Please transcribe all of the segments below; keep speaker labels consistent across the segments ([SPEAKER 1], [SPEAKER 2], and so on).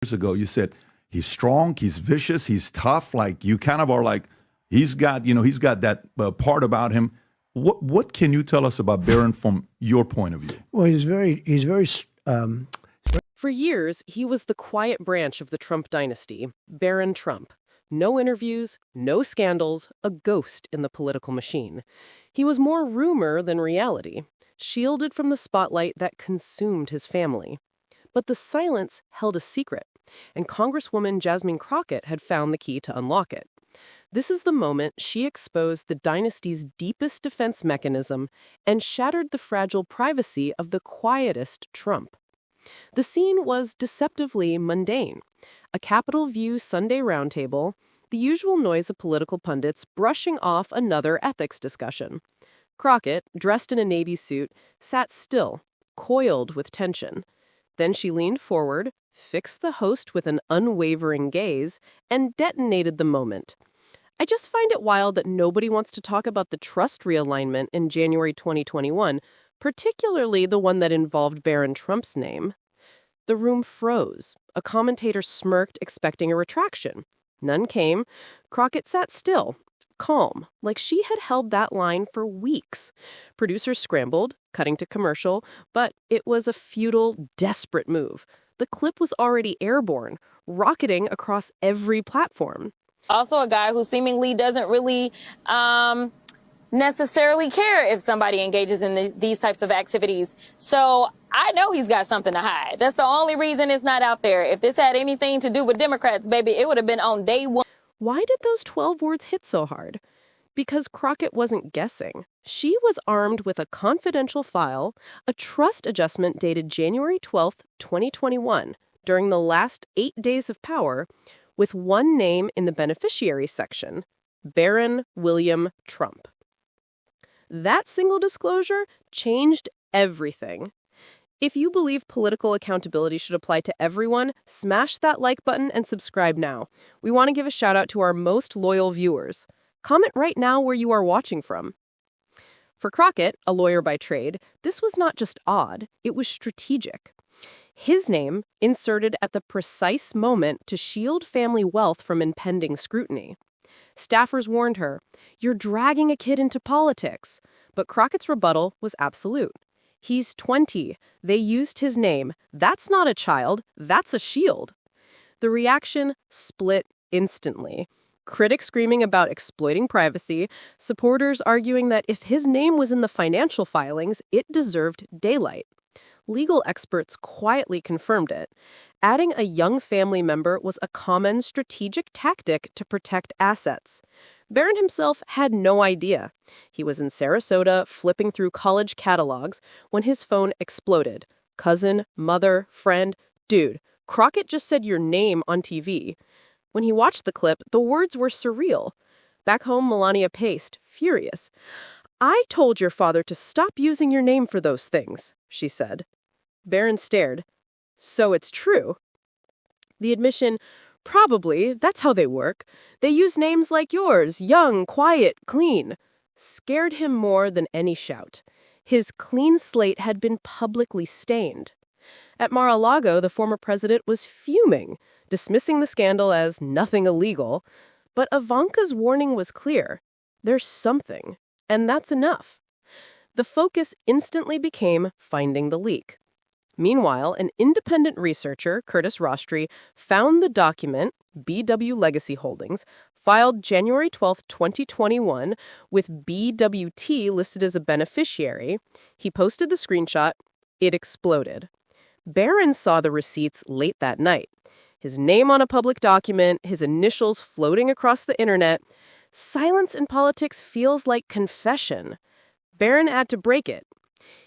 [SPEAKER 1] years ago, you said he's strong, he's vicious, he's tough. Like you kind of are like, he's got that part about him. What can you tell us about Barron from your point of view?
[SPEAKER 2] Well, he's very.
[SPEAKER 3] For years, he was the quiet branch of the Trump dynasty, Barron Trump. No interviews, no scandals, a ghost in the political machine. He was more rumor than reality, shielded from the spotlight that consumed his family. But the silence held a secret, and Congresswoman Jasmine Crockett had found the key to unlock it. This is the moment she exposed the dynasty's deepest defense mechanism and shattered the fragile privacy of the quietest Trump. The scene was deceptively mundane. A Capitol View Sunday roundtable, the usual noise of political pundits brushing off another ethics discussion. Crockett, dressed in a Navy suit, sat still, coiled with tension. Then she leaned forward, fixed the host with an unwavering gaze, and detonated the moment. I just find it wild that nobody wants to talk about the trust realignment in January 2021, particularly the one that involved Barron Trump's name. The room froze. A commentator smirked, expecting a retraction. None came. Crockett sat still, calm, like she had held that line for weeks. Producers scrambled, cutting to commercial, but it was a futile, desperate move. The clip was already airborne, rocketing across every platform.
[SPEAKER 4] Also a guy who seemingly doesn't really necessarily care if somebody engages in these types of activities. So I know he's got something to hide. That's the only reason it's not out there. If this had anything to do with Democrats, baby, it would have been on day one.
[SPEAKER 3] Why did those 12 words hit so hard? Because Crockett wasn't guessing. She was armed with a confidential file, a trust adjustment dated January 12th, 2021, during the last 8 days of power, with one name in the beneficiaries section, Barron William Trump. That single disclosure changed everything. If you believe political accountability should apply to everyone, smash that like button and subscribe now. We want to give a shout out to our most loyal viewers. Comment right now where you are watching from. For Crockett, a lawyer by trade, this was not just odd, it was strategic. His name inserted at the precise moment to shield family wealth from impending scrutiny. Staffers warned her, "You're dragging a kid into politics." But Crockett's rebuttal was absolute. "He's 20. They used his name. That's not a child. That's a shield." The reaction split instantly. Critics screaming about exploiting privacy, supporters arguing that if his name was in the financial filings, it deserved daylight. Legal experts quietly confirmed it. Adding a young family member was a common strategic tactic to protect assets. Barron himself had no idea. He was in Sarasota flipping through college catalogs when his phone exploded. Cousin, mother, friend, dude, Crockett just said your name on TV. When he watched the clip, the words were surreal. Back home, Melania paced, furious. "I told your father to stop using your name for those things," she said. Barron stared. "So it's true." The admission, "Probably, that's how they work. They use names like yours, young, quiet, clean," scared him more than any shout. His clean slate had been publicly stained. At Mara-Lago, the former president was fuming, dismissing the scandal as nothing illegal. But Ivanka's warning was clear. There's something, and that's enough. The focus instantly became finding the leak. Meanwhile, an independent researcher, Curtis Rostri, found the document, BW Legacy Holdings, filed January 12, 2021, with BWT listed as a beneficiary. He posted the screenshot. It exploded. Barron saw the receipts late that night. His name on a public document, his initials floating across the internet. Silence in politics feels like confession. Barron had to break it.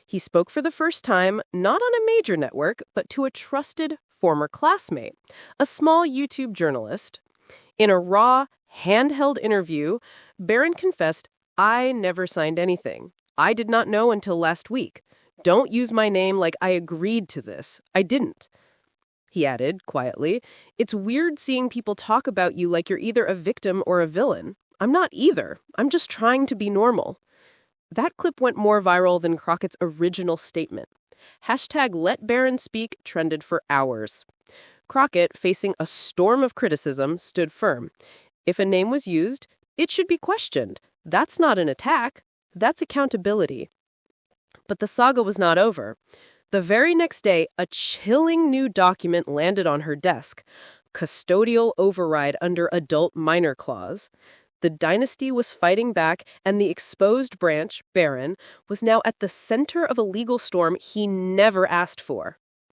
[SPEAKER 3] He spoke for the first time, not on a major network, but to a trusted former classmate, a small YouTube journalist. In a raw, handheld interview, Barron confessed, "I never signed anything. I did not know until last week. Don't use my name like I agreed to this. I didn't." He added, quietly, "It's weird seeing people talk about you like you're either a victim or a villain. I'm not either. I'm just trying to be normal." That clip went more viral than Crockett's original statement. #LetBarron Speak trended for hours. Crockett, facing a storm of criticism, stood firm. If a name was used, it should be questioned. That's not an attack. That's accountability. But the saga was not over. The very next day, a chilling new document landed on her desk. Custodial override under adult minor clause. The Dynasty was fighting back, and the exposed branch, Barron, was now at the center of a legal storm he never asked for.